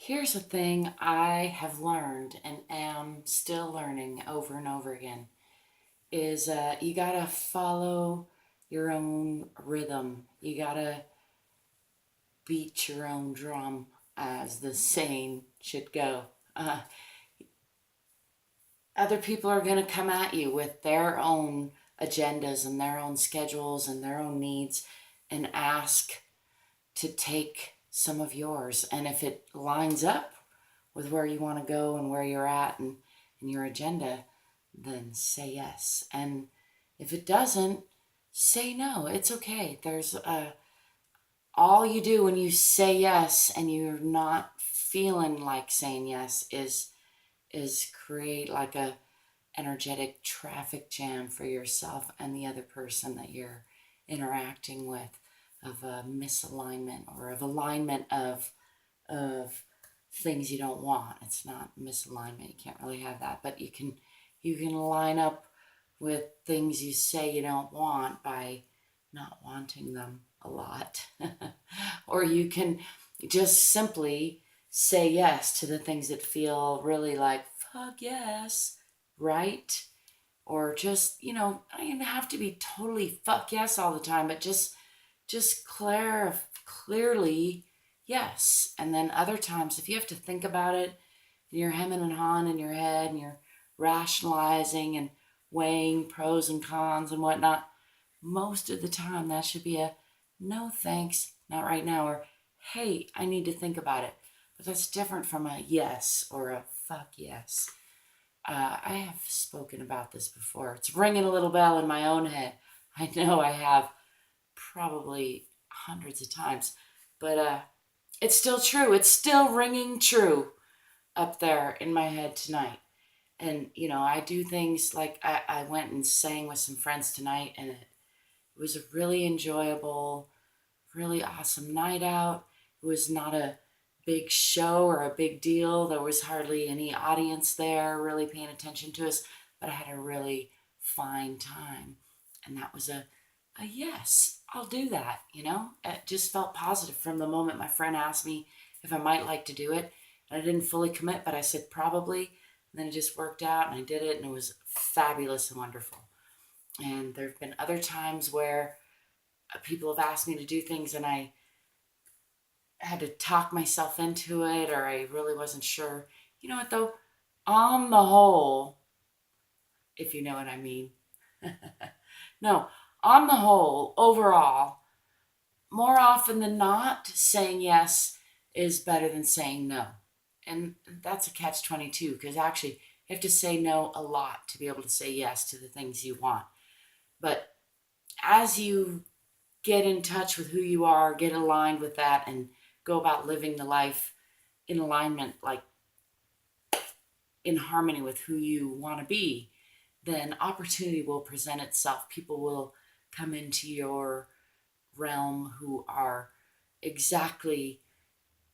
Here's a thing I have learned and am still learning over and over again is you gotta follow your own rhythm. You gotta beat your own drum, as the saying should go. Uh, Other people are gonna come at you with their own agendas and their own schedules and their own needs and ask to take some of yours. And if it lines up with where you want to go and where you're at and your agenda, then say yes. And if it doesn't, say no. It's okay. All you do when you say yes and you're not feeling like saying yes is create like a energetic traffic jam for yourself and the other person that you're interacting with, of a misalignment or of alignment of things you don't want. It's not misalignment. You can't really have that, but you can line up with things you say you don't want by not wanting them a lot. Or you can just simply say yes to the things that feel really like fuck yes, right? Or just, I don't even have to be totally fuck yes all the time, but just clearly yes. And then other times, if you have to think about it, and you're hemming and hawing in your head, and you're rationalizing and weighing pros and cons and whatnot, most of the time that should be a no thanks, not right now, or hey, I need to think about it. But that's different from a yes or a fuck yes. I have spoken about this before. It's ringing a little bell in my own head. I know I have probably hundreds of times, but it's still true. It's still ringing true up there in my head tonight. And, I do things like I went and sang with some friends tonight, and it was a really enjoyable, really awesome night out. It was not a big show or a big deal. There was hardly any audience there really paying attention to us, but I had a really fine time. And that was a yes, I'll do that, It just felt positive from the moment my friend asked me if I might like to do it. And I didn't fully commit, but I said probably. And then it just worked out and I did it, and it was fabulous and wonderful. And there have been other times where people have asked me to do things and I had to talk myself into it, or I really wasn't sure. You know what though? On the whole, if you know what I mean. No, on the whole, overall, more often than not, saying yes is better than saying no. And that's a catch 22, because actually you have to say no a lot to be able to say yes to the things you want. But as you get in touch with who you are, get aligned with that, and go about living the life in alignment, like in harmony with who you want to be, then opportunity will present itself. People will come into your realm who are exactly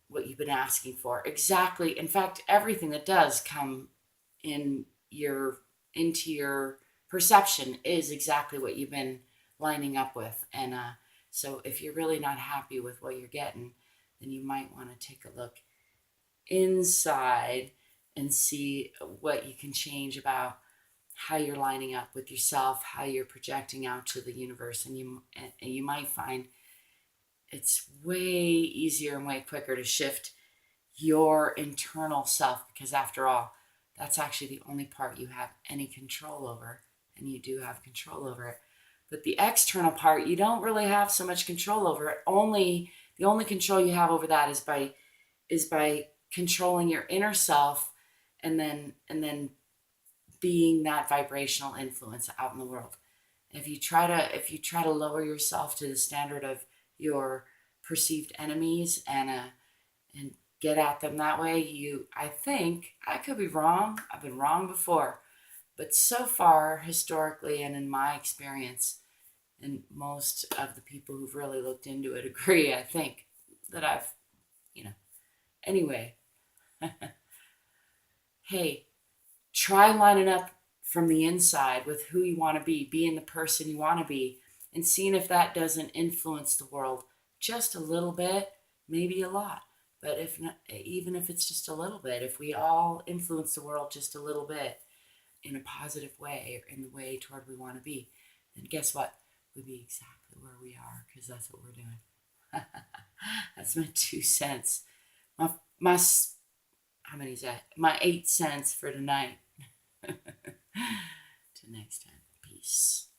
what you've been asking for. Exactly. In fact, everything that does come in your into your perception is exactly what you've been lining up with. And so if you're really not happy with what you're getting, then you might want to take a look inside and see what you can change about how you're lining up with yourself, how you're projecting out to the universe. And you might find it's way easier and way quicker to shift your internal self, because after all, that's actually the only part you have any control over, and you do have control over it. But the external part, you don't really have so much control over it. The only control you have over that is by controlling your inner self, and then being that vibrational influence out in the world. If you try to lower yourself to the standard of your perceived enemies and get at them that way, I think, I could be wrong. I've been wrong before, but so far historically and in my experience, and most of the people who've really looked into it agree, I think, that I've, you know, anyway. Hey, try lining up from the inside with who you want to be, being the person you want to be, and seeing if that doesn't influence the world just a little bit, maybe a lot. But if not, even if it's just a little bit, if we all influence the world just a little bit in a positive way, or in the way toward we want to be, then guess what? We'll be exactly where we are, because that's what we're doing. That's my 2 cents. My how many is that? My 8 cents for tonight. Till next time. Peace.